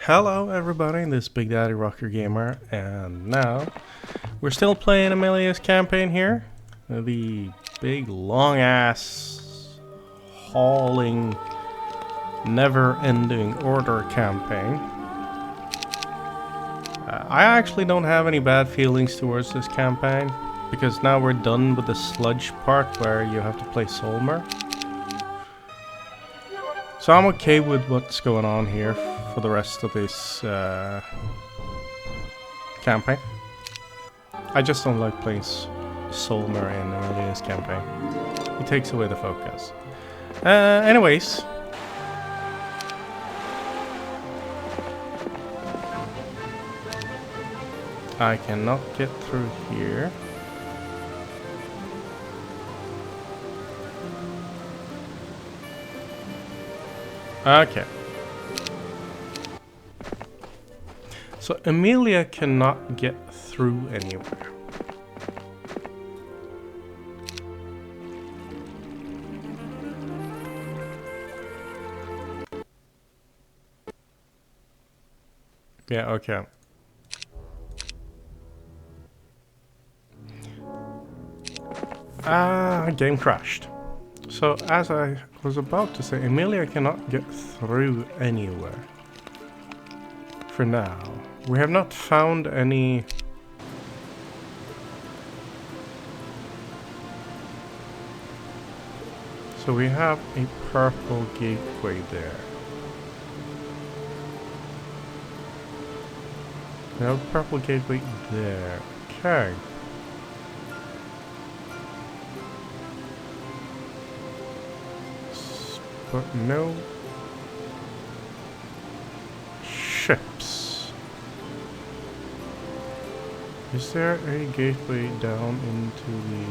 Hello everybody, this is Big Daddy Rocker Gamer, and now we're still playing Emilias campaign here. The big long ass hauling never ending order campaign. I actually don't have any bad feelings towards this campaign, because now we're done with the sludge part where you have to play Solmyr. So I'm okay with what's going on here for the rest of this campaign. I just don't like playing Solmyr in Emilias campaign. It takes away the focus. Anyways. I cannot get through here. Okay. So Emilia cannot get through anywhere. Yeah, okay. Game crashed. So as I was about to say, Emilia cannot get through anywhere. For now. We have not found any... So we have a purple gateway there. We have a purple gateway there. Okay. But no ships. Is there a gateway down into the...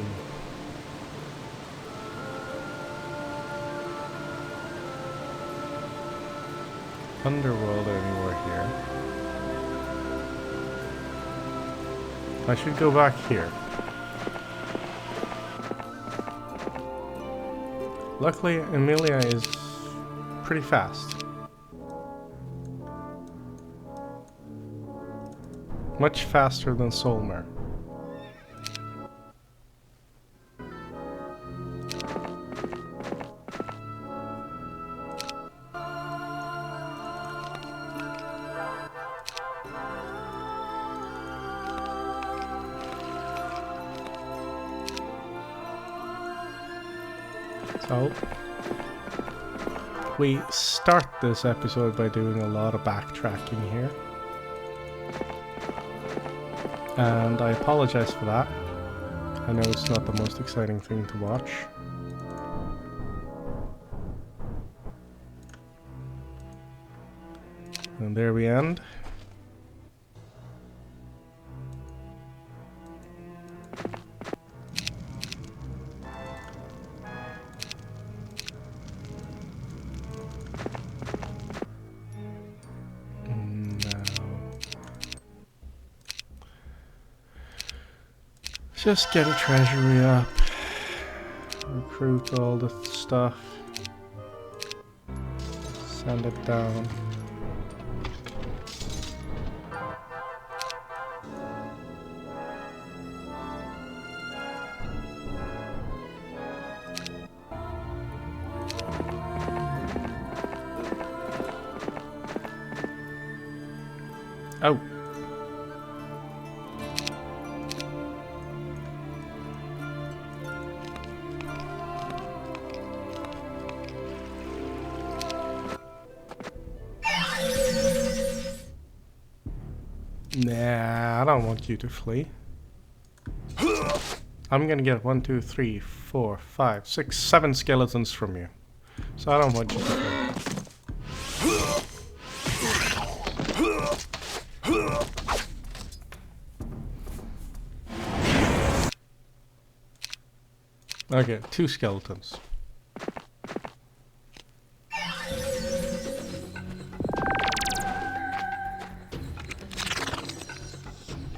underworld anywhere here? I should go back here. Luckily, Emilia is pretty fast. Much faster than Solmyr. So, we start this episode by doing a lot of backtracking here. And I apologize for that. I know it's not the most exciting thing to watch. And there we end. Just get a treasury up, recruit all the stuff, send it down. Oh. Nah, I don't want you to flee. I'm gonna get 1, 2, 3, 4, 5, 6, 7 skeletons from you. So I don't want you to flee. Okay, 2 skeletons.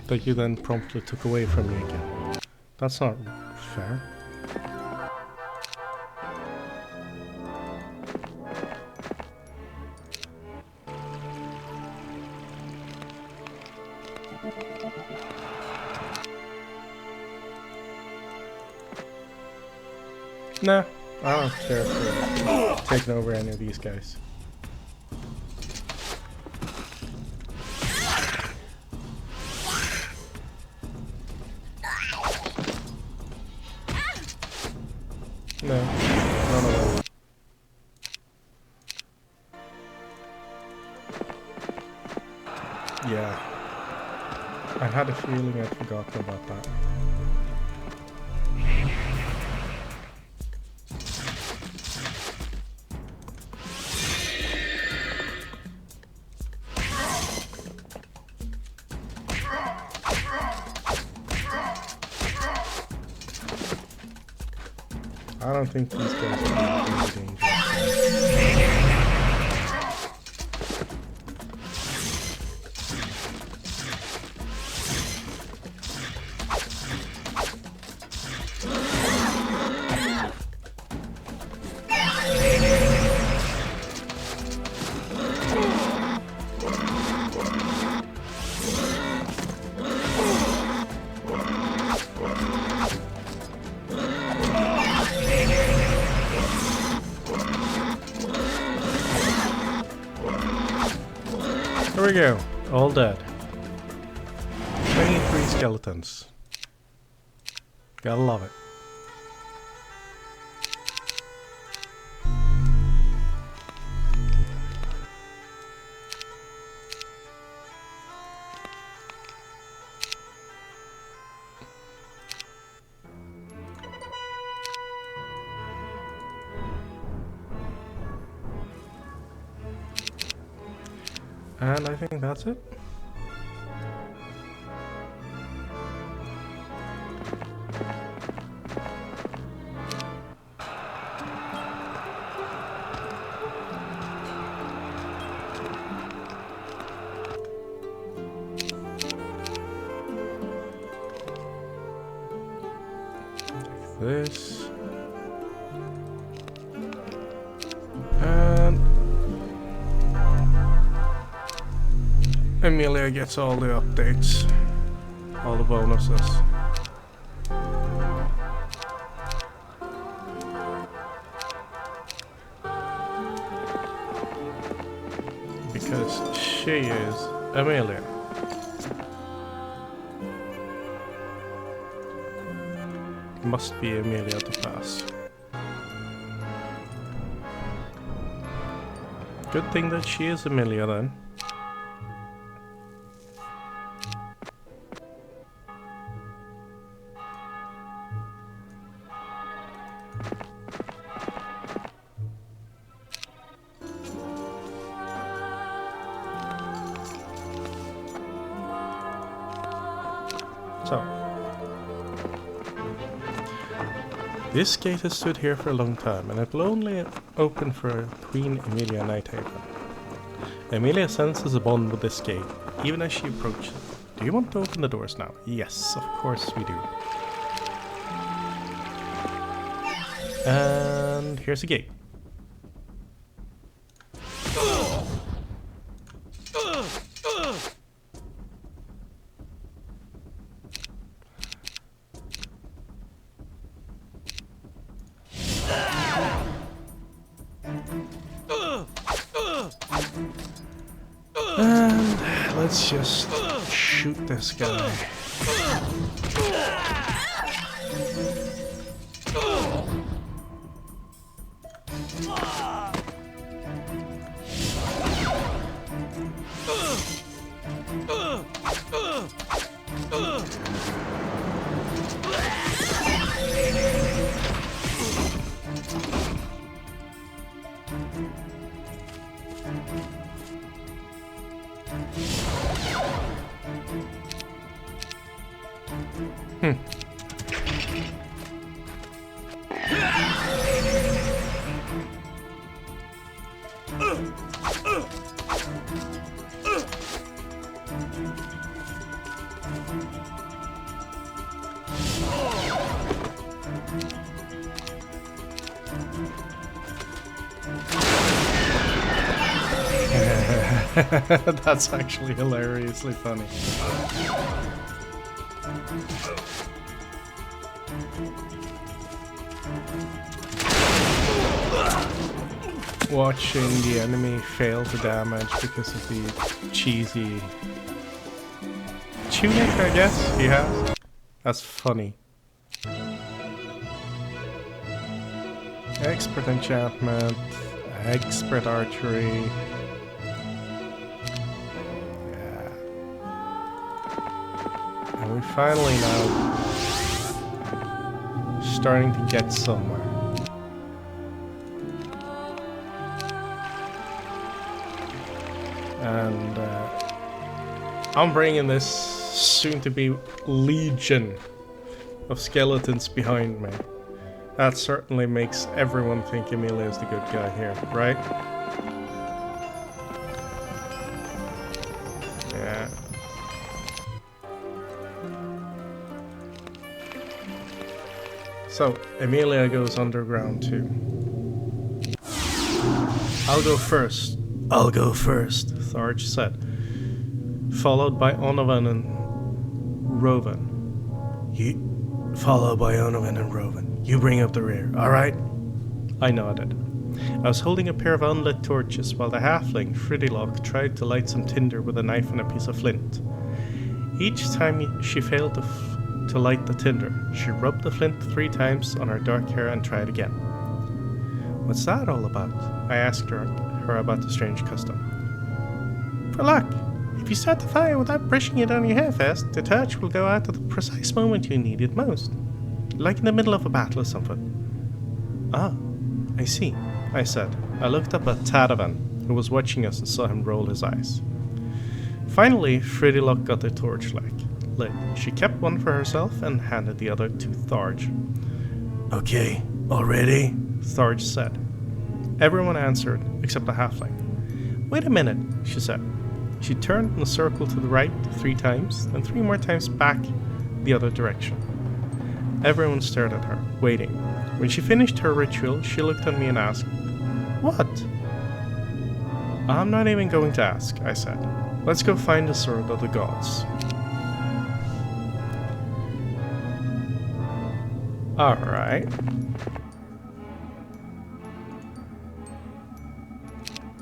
That you then promptly took away from me again. That's not fair. Nah, I don't care for taking over any of these guys. No, none of them. Yeah, I had a feeling I'd forgotten about that. I don't think these guys are really dangerous. Here we go, all dead. 23 skeletons. Gotta love it. And I think that's it. Like this. And Emilia gets all the updates, all the bonuses. Because she is Emilia. Must be Emilia to pass. Good thing that she is Emilia then. So, this gate has stood here for a long time, and it will only open for Queen Emilia Night Haven. Emilia senses a bond with this gate, even as she approaches it. Do you want to open the doors now? Yes, of course we do. And here's a gate. And let's just shoot this guy. That's actually hilariously funny. Watching the enemy fail to damage because of the cheesy tunic, I guess he has. That's funny. Expert enchantment, expert archery. Yeah. And we finally now starting to get somewhere. And I'm bringing this soon-to-be legion of skeletons behind me. That certainly makes everyone think Emilia is the good guy here, right? Yeah. So, Emilia goes underground too. I'll go first, Tharge said, followed by Onovan and Rovan. You bring up the rear, alright? I nodded. I was holding a pair of unlit torches while the halfling, Fridilock, tried to light some tinder with a knife and a piece of flint. Each time she failed to light the tinder, she rubbed the flint 3 times on her dark hair and tried again. What's that all about? I asked her about the strange custom. For luck. If you start the fire without brushing it on your hair first, the torch will go out at the precise moment you need it most. Like in the middle of a battle or something. Ah, I see, I said. I looked up at Tadavan, who was watching us, and saw him roll his eyes. Finally, Fridilock got the torch lit. She kept one for herself and handed the other to Tharge. Okay, all ready? Tharge said. Everyone answered, except the halfling. Wait a minute, she said. She turned in a circle to the right 3 times, then 3 more times back the other direction. Everyone stared at her, waiting. When she finished her ritual, she looked at me and asked, What? I'm not even going to ask, I said. Let's go find the sword of the gods. Alright.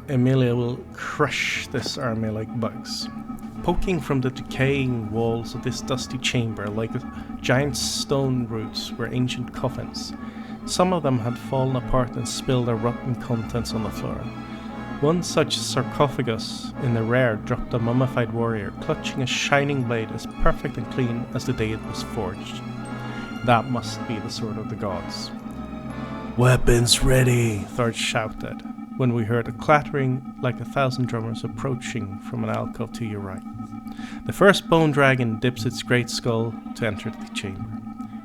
Emilia will crush this army like bugs. Poking from the decaying walls of this dusty chamber like giant stone roots were ancient coffins. Some of them had fallen apart and spilled their rotten contents on the floor. One such sarcophagus in the rear dropped a mummified warrior, clutching a shining blade as perfect and clean as the day it was forged. That must be the sword of the gods. Weapons ready, Tharge shouted, when we heard a clattering like 1,000 drummers approaching from an alcove to your right. The first bone dragon dips its great skull to enter the chamber.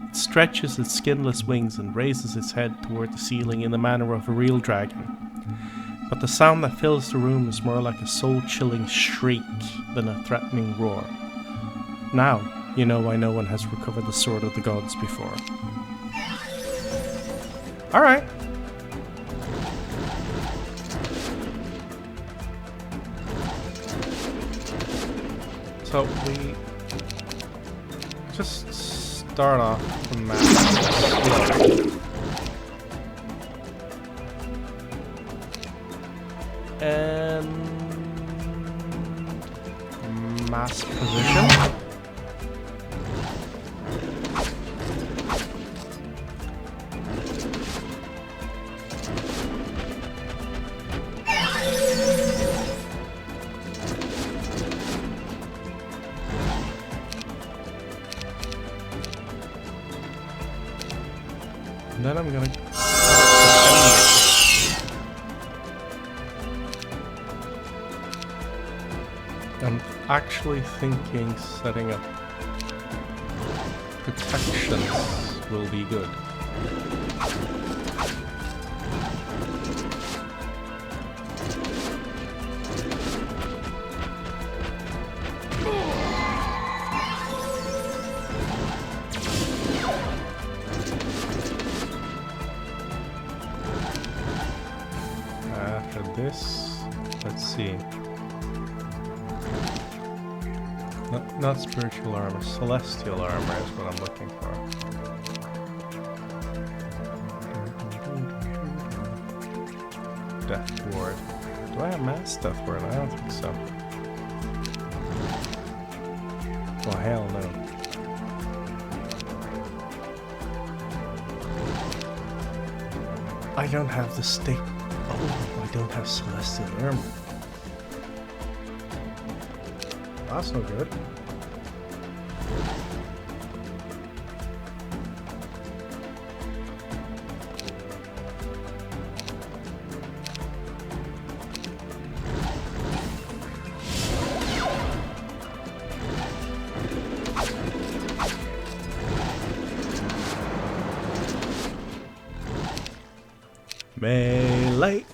It stretches its skinless wings and raises its head toward the ceiling in the manner of a real dragon. But the sound that fills the room is more like a soul-chilling shriek than a threatening roar. Now, you know why no one has recovered the sword of the gods before. Alright. So we just start off the map and mass position. And then I'm gonna... I'm actually thinking setting up protections will be good. After this, let's see. Not spiritual armor, celestial armor is what I'm looking for. Death ward. Do I have mass death ward? I don't think so. Well, hell no. I don't have the stick. Oh, I don't have celestial armor. That's no good. Melee.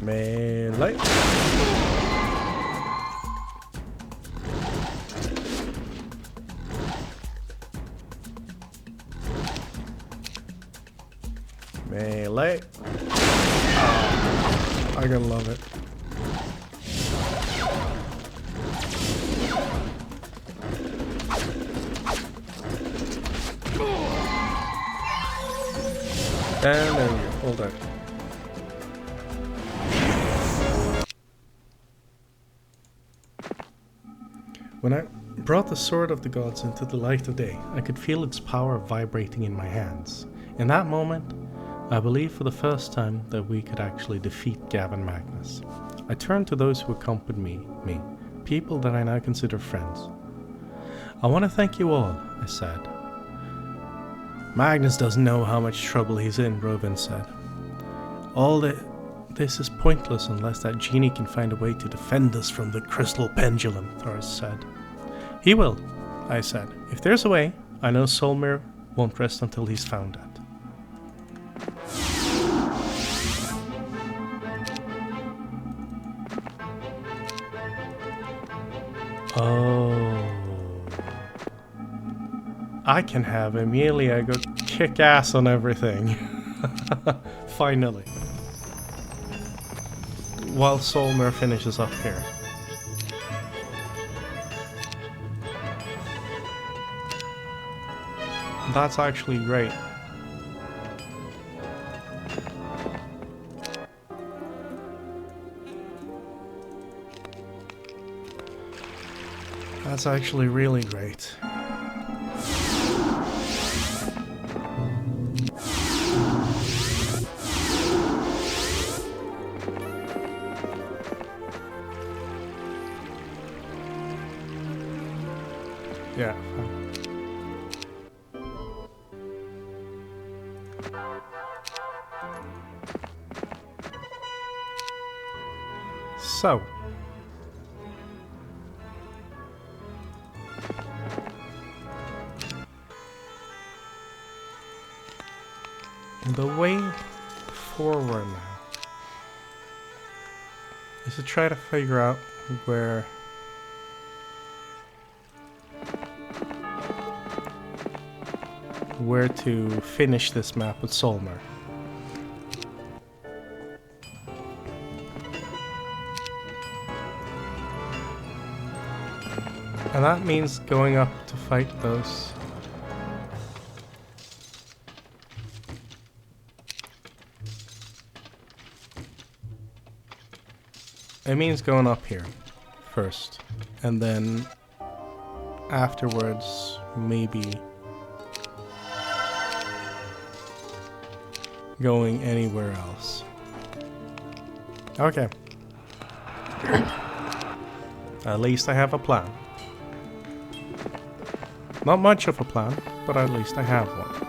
Melee. Melee. Oh, I gotta love it. And there we go. Hold on. When I brought the Sword of the Gods into the light of day, I could feel its power vibrating in my hands. In that moment, I believed for the first time that we could actually defeat Gavin Magnus. I turned to those who accompanied me, people that I now consider friends. I want to thank you all, I said. Magnus doesn't know how much trouble he's in, Robin said. All this is pointless unless that genie can find a way to defend us from the crystal pendulum, Thor's said. He will, I said. If there's a way, I know Solmyr won't rest until he's found it. Oh. I can have Emilia go kick ass on everything. Finally. While Solmyr finishes up here. That's actually great. That's actually really great. Yeah. So. The way forward now is to try to figure out where to finish this map with Solmyr. And that means going up to fight those. It means going up here first, and then afterwards maybe going anywhere else. Okay. At least I have a plan. Not much of a plan, but at least I have one.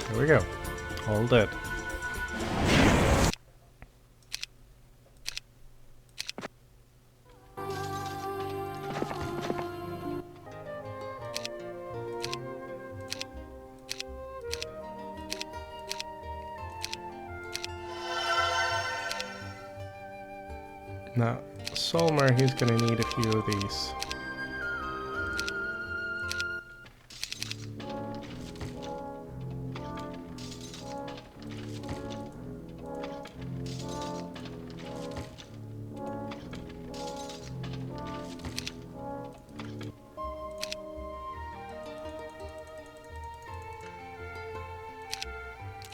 There we go. All dead. Now, Solmyr, he's gonna need a few of these.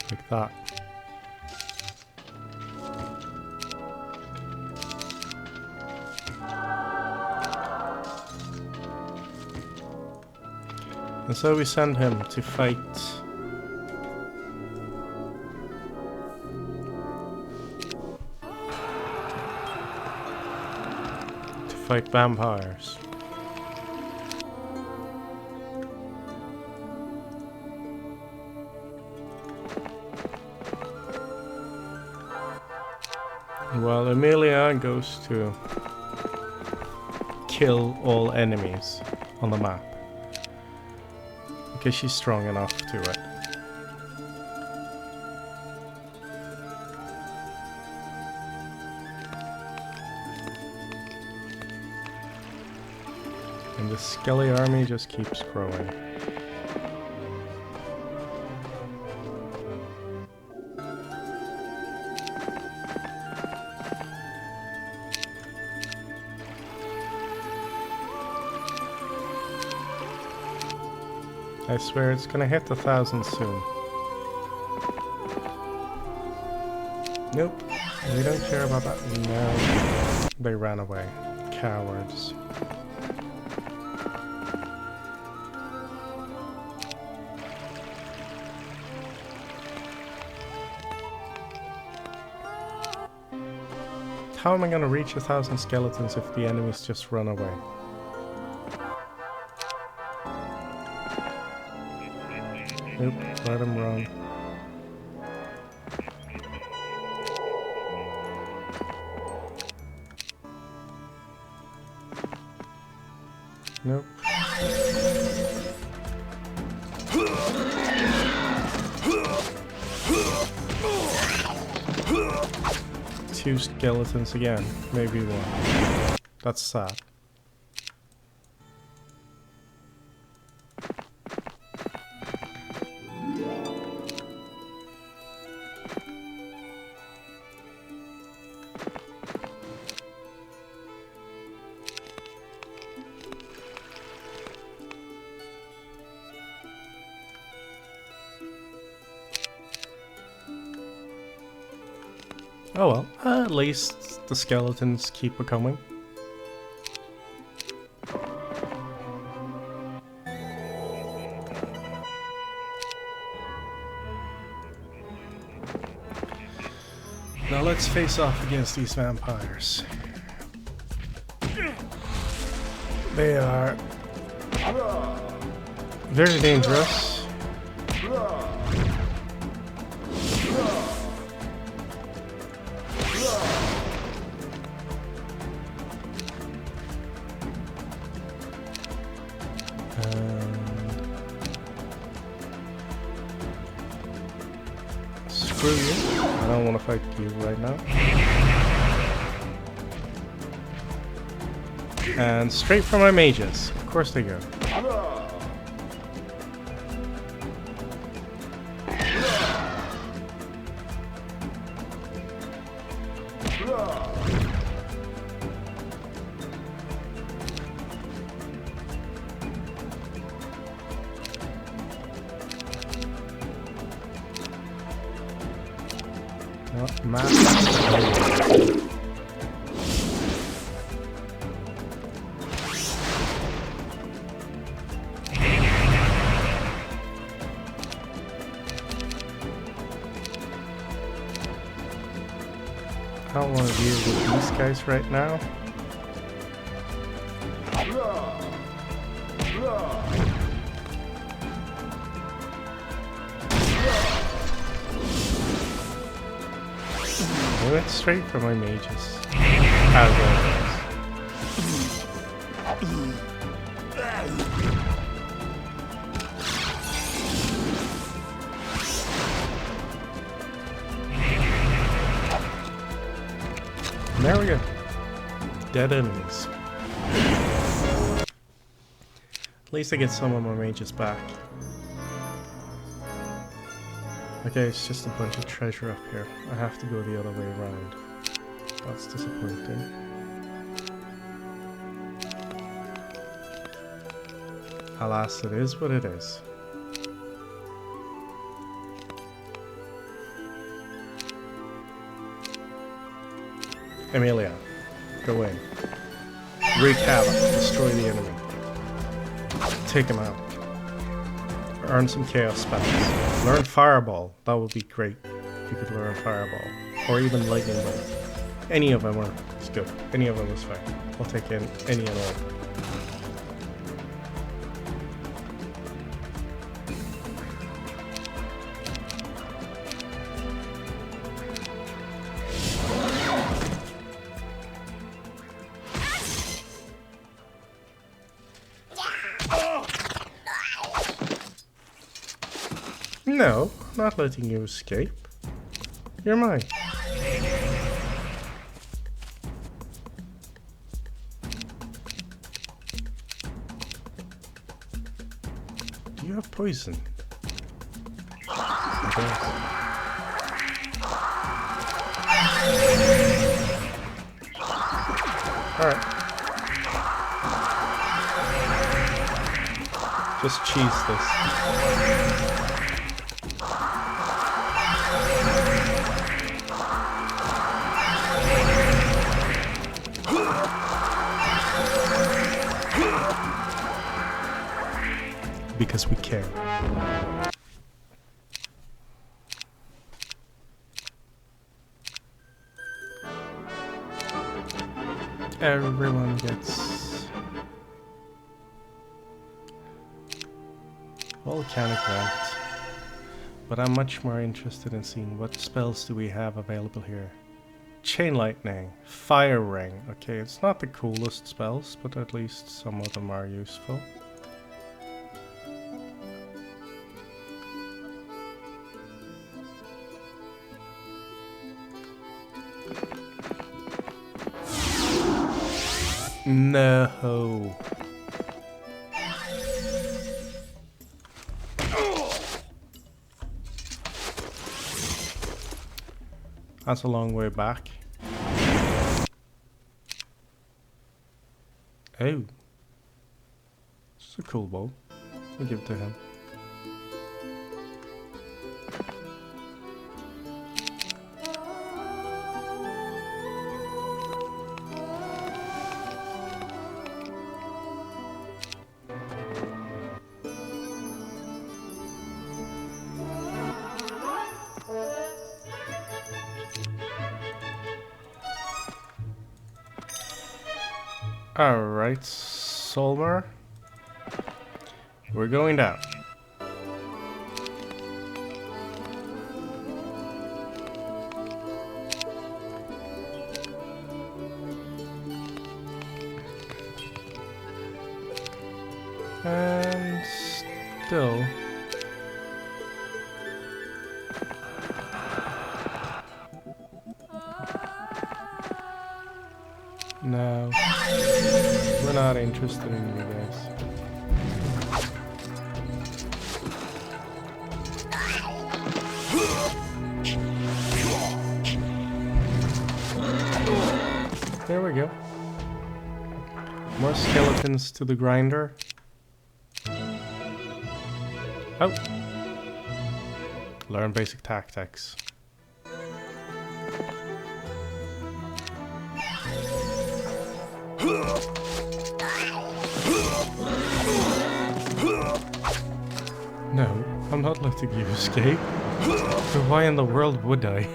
Like that. And so we send him to fight vampires. While Emilia goes to kill all enemies on the map. Because she's strong enough to it. And the Skelly army just keeps growing. I swear it's gonna hit 1,000 soon. Nope, we don't care about that. No, they ran away. Cowards. How am I gonna reach 1,000 skeletons if the enemies just run away? Nope, let him run. Nope. Two skeletons again, maybe one. That's sad. Oh well, at least the skeletons keep coming. Now let's face off against these vampires. They are very dangerous. Screw you. I don't want to fight you right now. And straight for my mages. Of course they go. I don't want to deal with these guys right now. I went straight for my mages. As always. There we go. dead enemies. At least I get some of my mages back. Okay, it's just a bunch of treasure up here. I have to go the other way around. That's disappointing. Alas, it is what it is. Emilia, go in. Wreak havoc, destroy the enemy. Take him out. Earn some chaos spells. Learn fireball, that would be great if you could learn fireball. Or even lightning bolt. Any of them are good. Any of them is fine. I'll take in any and all. No, not letting you escape. You're mine. Do you have poison? Okay. Alright. Just cheese this. Because we care. Everyone gets volcanic vent, but I'm much more interested in seeing what spells do we have available here. Chain lightning, fire ring. Okay, it's not the coolest spells, but at least some of them are useful. No. That's a long way back. Oh. It's a cool bow. We'll give it to him. Alright, Solmyr. We're going down. And still... No. We're not interested in you guys. There we go. More skeletons to the grinder. Oh! Learn basic tactics. No, I'm not letting you escape. So why in the world would I?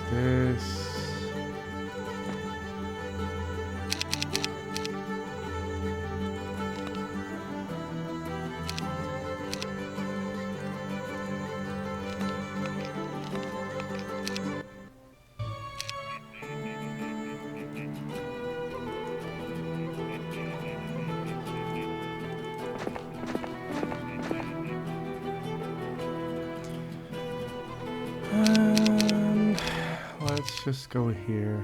This... let's just go here.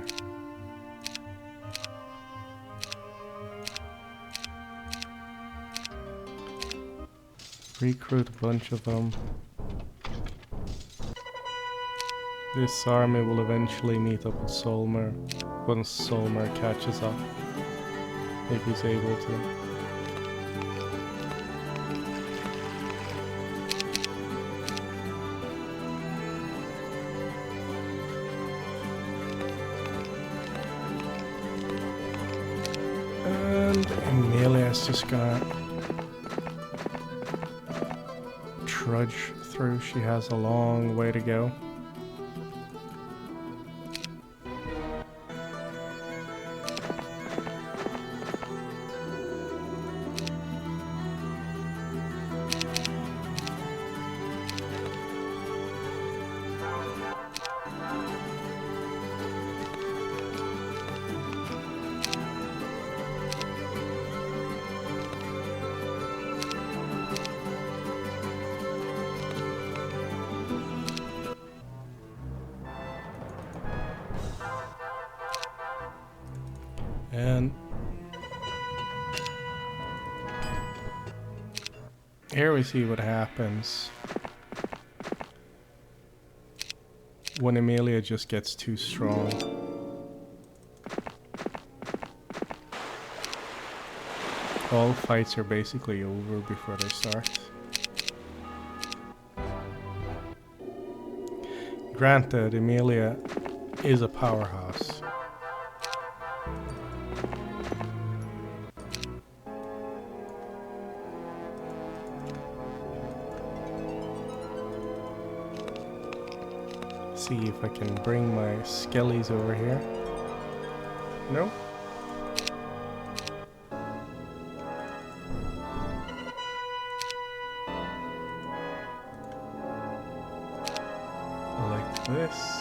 Recruit a bunch of them. This army will eventually meet up with Solmyr once Solmyr catches up, if he's able to. And Emilias just gonna trudge through. She has a long way to go. And here we see what happens when Emilia just gets too strong. All fights are basically over before they start. Granted, Emilia is a powerhouse. See if I can bring my skellies over here. No? Like this.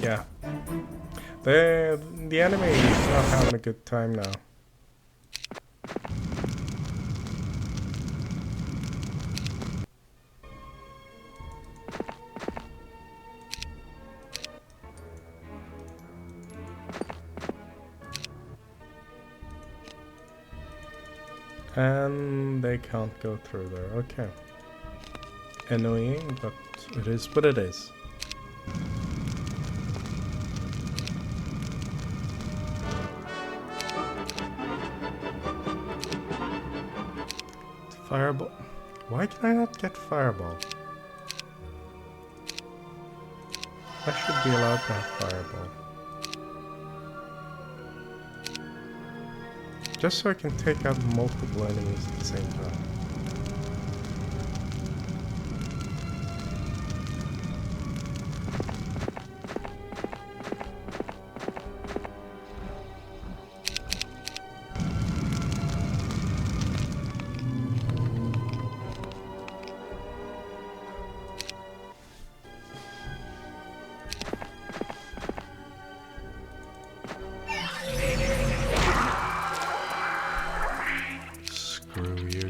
Yeah. The enemy is not having a good time now. And they can't go through there. Okay. Annoying, but it is what it is. Fireball. Why can I not get fireball? I should be allowed to have fireball. Just so I can take out multiple enemies at the same time.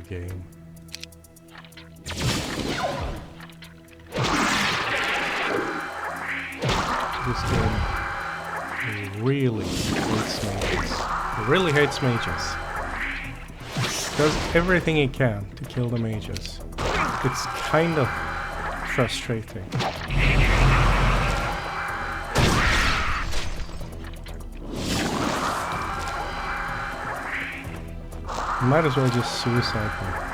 Game. This game really hates mages. It really hates mages. Does everything it can to kill the mages. It's kind of frustrating. Might as well just suicide them.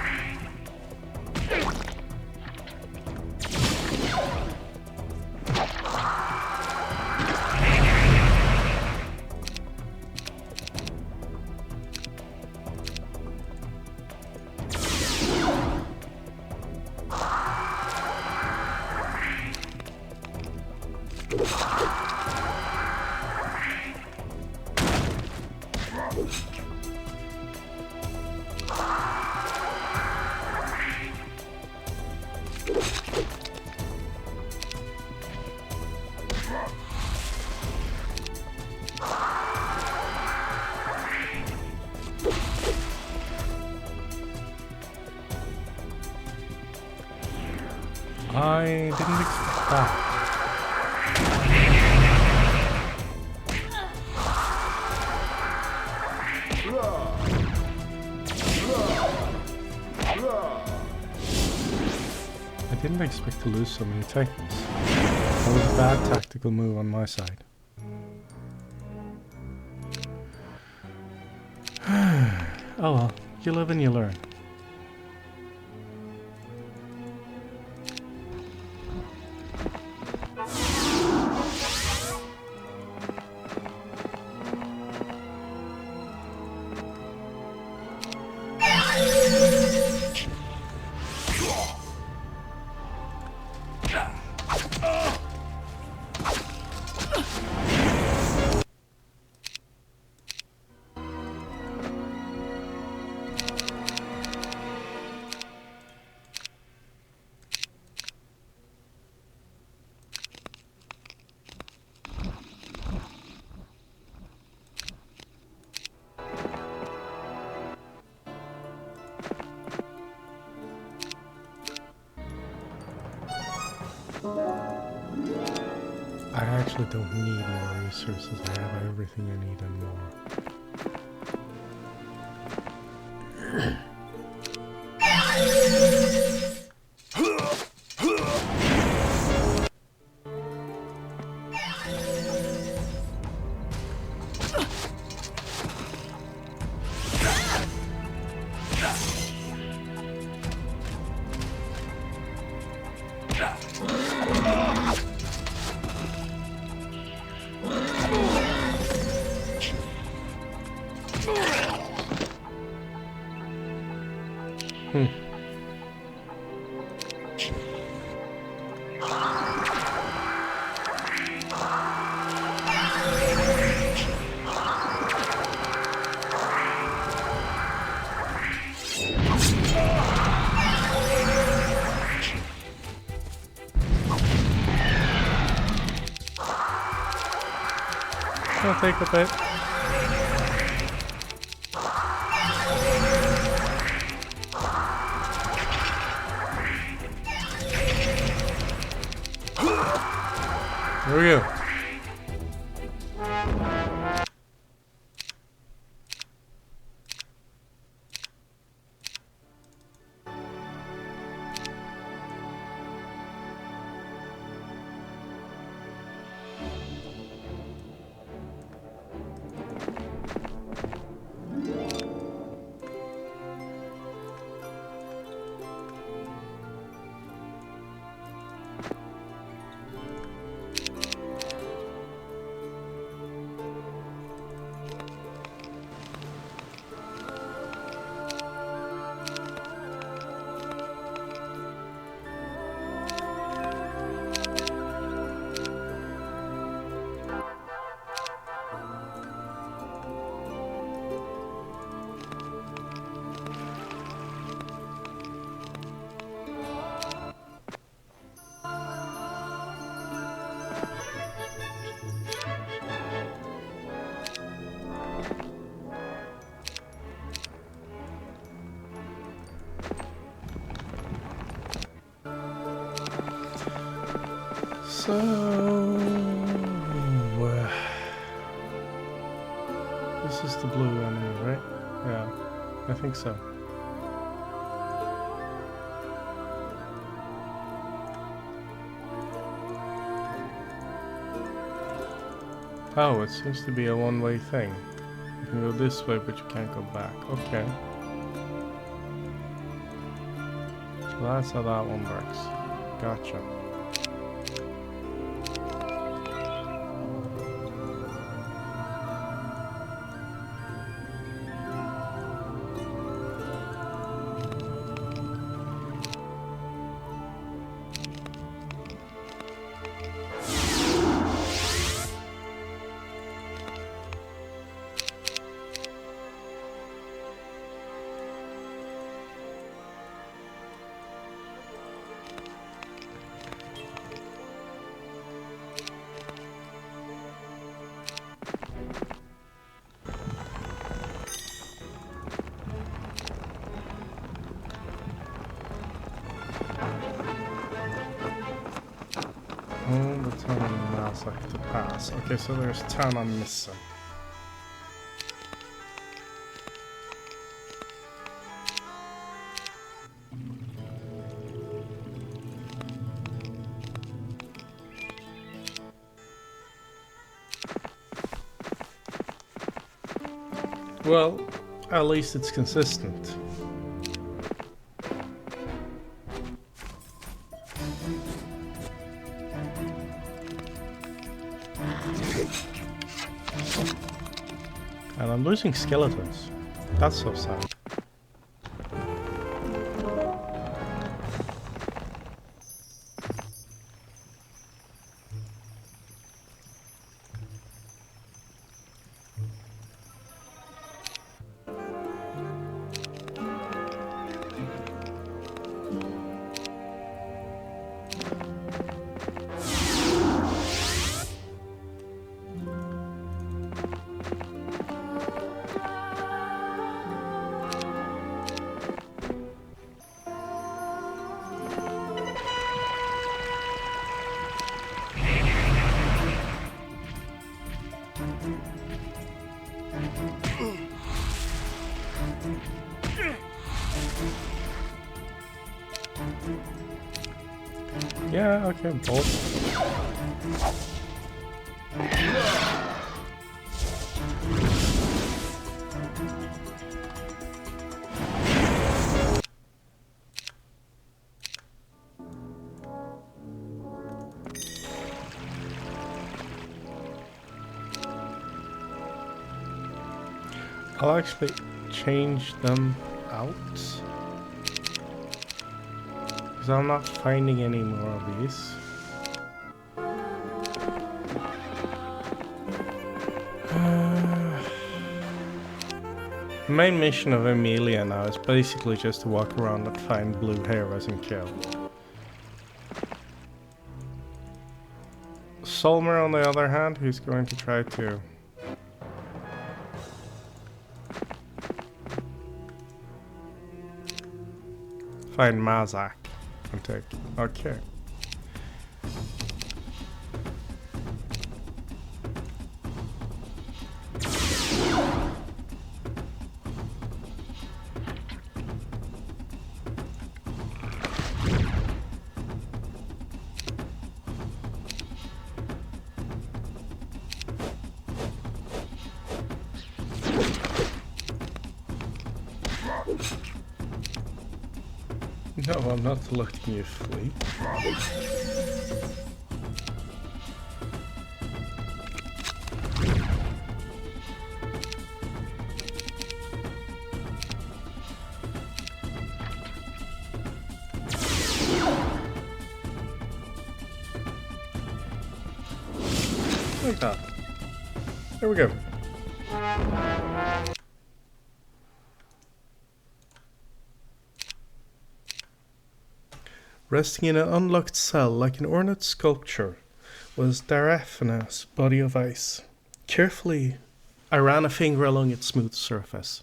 I didn't expect that. I didn't expect to lose so many titans. That was a bad tactical move on my side. Oh well, you live and you learn. I actually don't need more resources. I have everything I need and more. I'll take a bit. There we go. So, this is the blue enemy, right? Yeah, I think so. Oh, it seems to be a one-way thing. You can go this way, but you can't go back. Okay. So that's how that one works. Gotcha. like to pass. Okay, so there's 10 I'm missing. Well, at least it's consistent. And I'm losing skeletons. That's so sad. Yeah, okay, both. I'll actually change them out. Because I'm not finding any more of these. The main mission of Emilia now is basically just to walk around and find blue heroes and kill. Solmyr, on the other hand, who's going to try to find Mazak and take. Okay. No, I'm not letting you flee. Like that. There we go. Resting in an unlocked cell like an ornate sculpture was Darafina's body of ice. Carefully, I ran a finger along its smooth surface.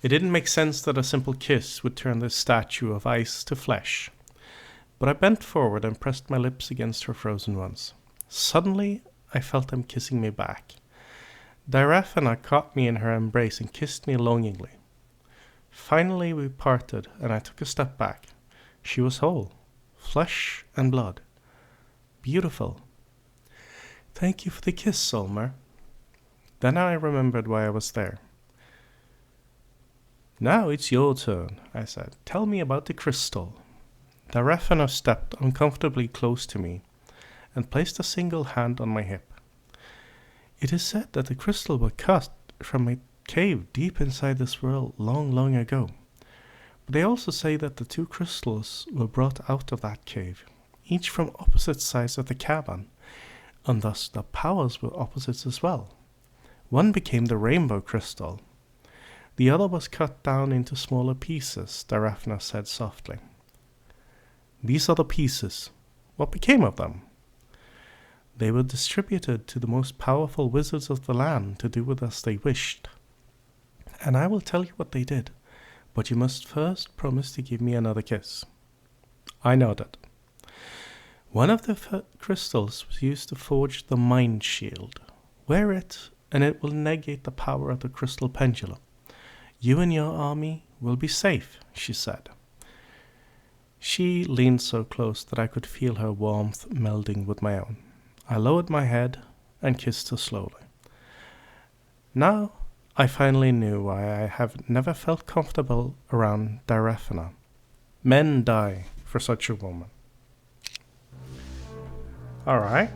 It didn't make sense that a simple kiss would turn this statue of ice to flesh. But I bent forward and pressed my lips against her frozen ones. Suddenly, I felt them kissing me back. Darafina caught me in her embrace and kissed me longingly. Finally, we parted, and I took a step back. She was whole, flesh and blood. Beautiful. Thank you for the kiss, Solmyr. Then I remembered why I was there. Now it's your turn, I said. Tell me about the crystal. Darafina stepped uncomfortably close to me and placed a single hand on my hip. It is said that the crystal was cut from a cave deep inside this world long, long ago. But they also say that the two crystals were brought out of that cave, each from opposite sides of the cavern, and thus the powers were opposites as well. One became the rainbow crystal. The other was cut down into smaller pieces, Darafina said softly. These are the pieces. What became of them? They were distributed to the most powerful wizards of the land to do with as they wished. And I will tell you what they did. But you must first promise to give me another kiss. I nodded. One of the crystals was used to forge the mind shield. Wear it, and it will negate the power of the crystal pendulum. You and your army will be safe, she said. She leaned so close that I could feel her warmth melding with my own. I lowered my head and kissed her slowly. Now I finally knew why I have never felt comfortable around Darethna. Men die for such a woman. Alright.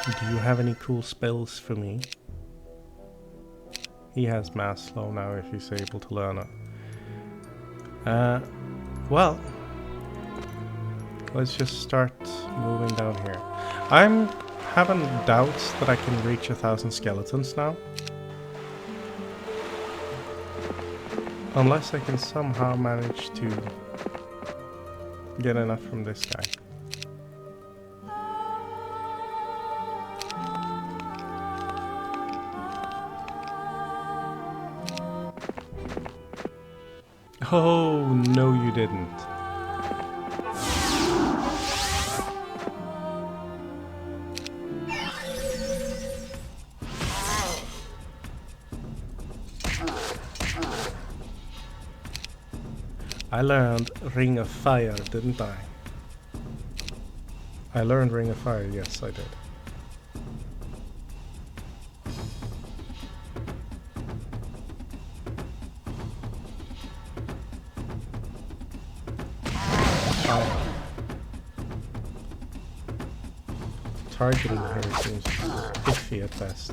Do you have any cool spells for me? He has mass slow now if he's able to learn it. Well, let's just start moving down here. I'm having doubts that I can reach 1,000 skeletons now. Unless I can somehow manage to get enough from this guy. Oh, no you didn't. I learned Ring of Fire, didn't I? I learned Ring of Fire, yes I did. Targeting her seems iffy at best.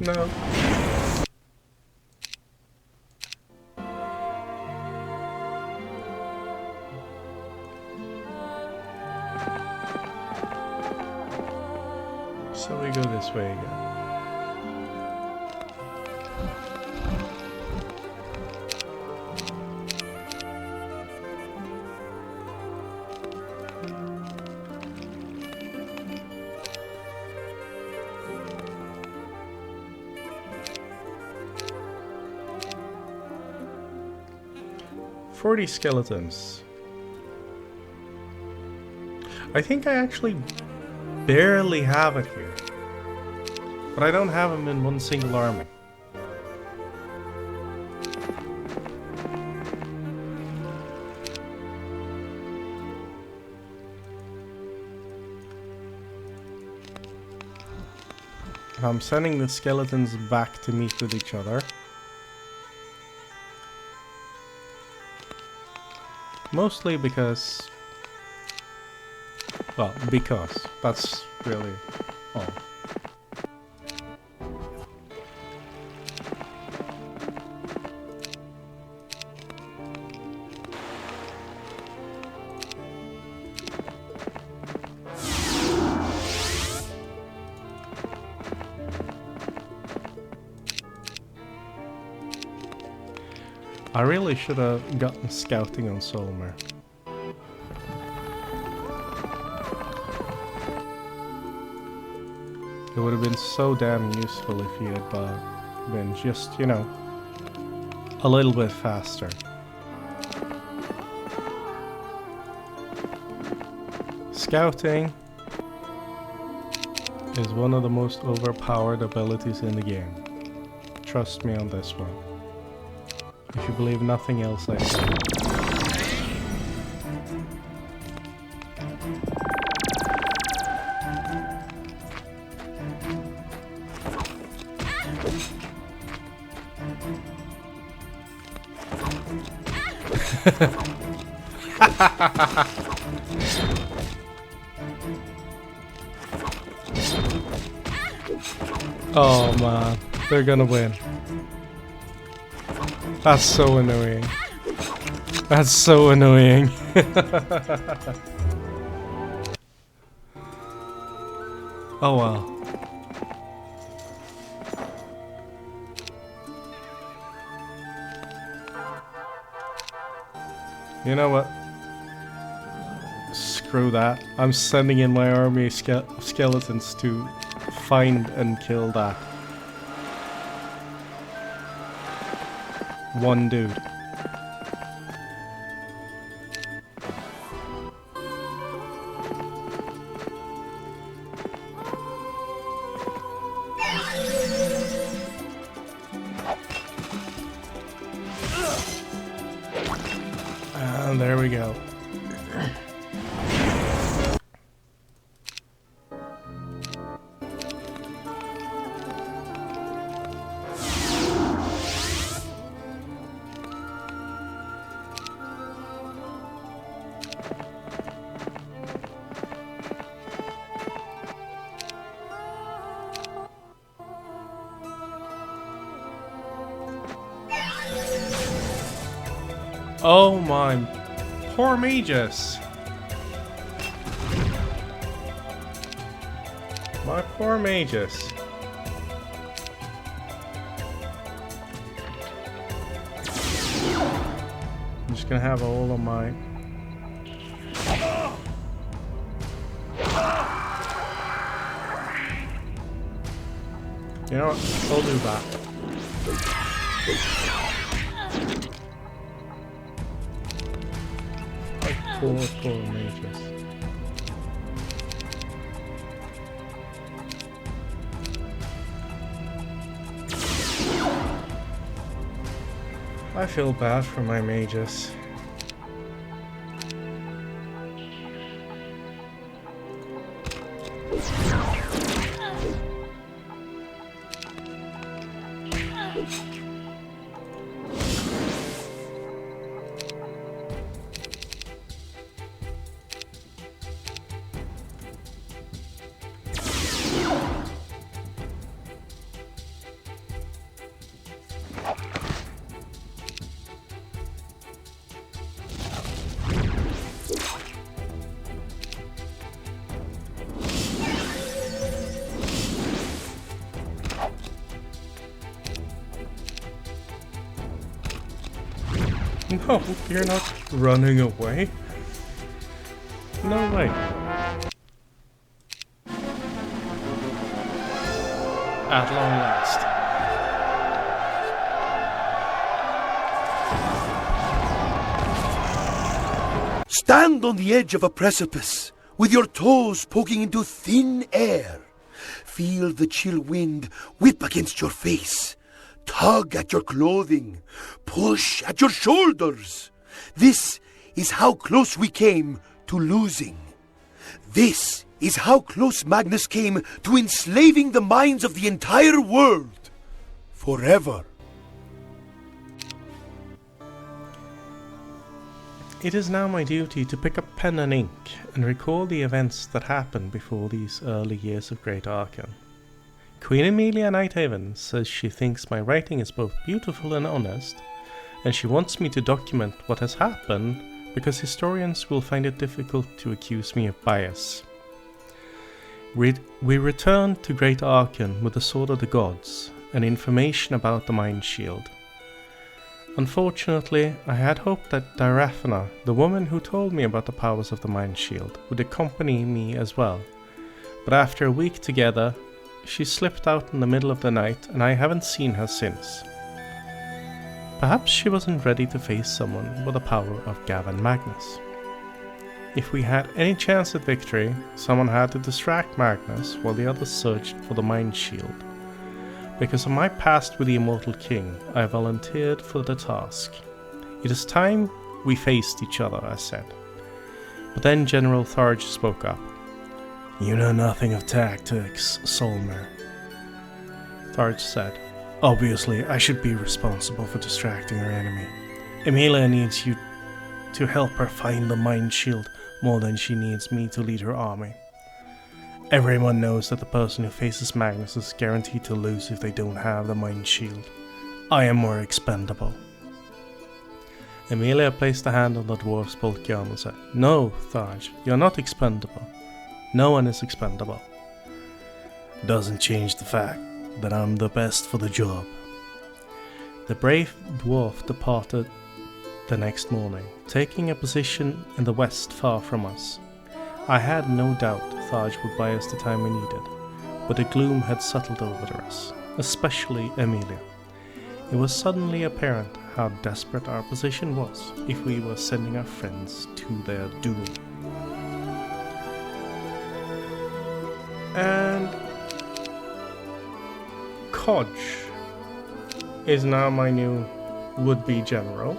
No. So we go this way again. "40 skeletons. I think I actually barely have it here. But I don't have them in one single army. I'm sending the skeletons back to meet with each other. Mostly because... well, because. That's really all. I really should have gotten scouting on Solmyr. It would have been so damn useful if he had been just, you know, a little bit faster. Scouting is one of the most overpowered abilities in the game. Trust me on this one. If you believe nothing else I say. Oh man, they're gonna win. That's so annoying. That's so annoying. Oh well. You know what? Screw that. I'm sending in my army of skeletons to find and kill that one dude. And there we go. Oh my poor mages. My poor mages. I'm just gonna have all of my... You know what? I'll do that. Poor mages. I feel bad for my mages. No, you're not running away. No way. At long last. Stand on the edge of a precipice, with your toes poking into thin air. Feel the chill wind whip against your face. Tug at your clothing. Push at your shoulders. This is how close we came to losing. This is how close Magnus came to enslaving the minds of the entire world. Forever. It is now my duty to pick up pen and ink and recall the events that happened before these early years of Great Archon. Queen Emilia Nighthaven says she thinks my writing is both beautiful and honest, and she wants me to document what has happened because historians will find it difficult to accuse me of bias. We return to Great Archon with the Sword of the Gods and information about the Mind Shield. Unfortunately, I had hoped that Diraphana, the woman who told me about the powers of the Mind Shield, would accompany me as well, but after a week together, she slipped out in the middle of the night and I haven't seen her since. Perhaps she wasn't ready to face someone with the power of Gavin Magnus. If we had any chance at victory, someone had to distract Magnus while the others searched for the Mind Shield. Because of my past with the Immortal King, I volunteered for the task. It is time we faced each other, I said. But then General Tharge spoke up. You know nothing of tactics, Solmyr. Tharge said, obviously I should be responsible for distracting our enemy. Emilia needs you to help her find the Mind Shield more than she needs me to lead her army. Everyone knows that the person who faces Magnus is guaranteed to lose if they don't have the Mind Shield. I am more expendable. Emilia placed a hand on the dwarf's bulky arm and said, no, Tharge, you're not expendable. No one is expendable. Doesn't change the fact that I'm the best for the job. The brave dwarf departed the next morning, taking a position in the west far from us. I had no doubt Tharge would buy us the time we needed, but a gloom had settled over us, especially Emilia. It was suddenly apparent how desperate our position was if we were sending our friends to their doom. And Kodge is now my new would-be general.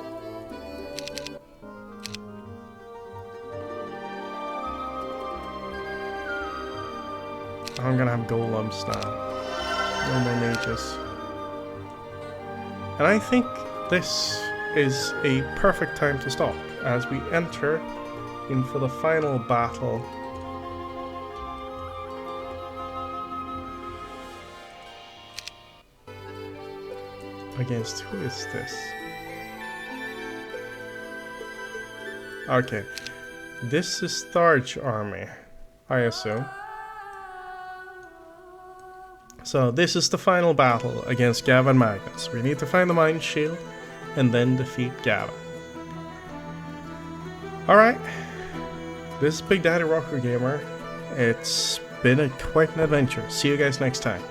I'm gonna have golems now. No more mages. And I think this is a perfect time to stop as we enter in for the final battle. Against who is this? Okay. This is Tharge army, I assume. So this is the final battle against Gavin Magnus. We need to find the Mind Shield and then defeat Gavin. Alright. This is Big Daddy Rocker Gamer. It's been quite an adventure. See you guys next time.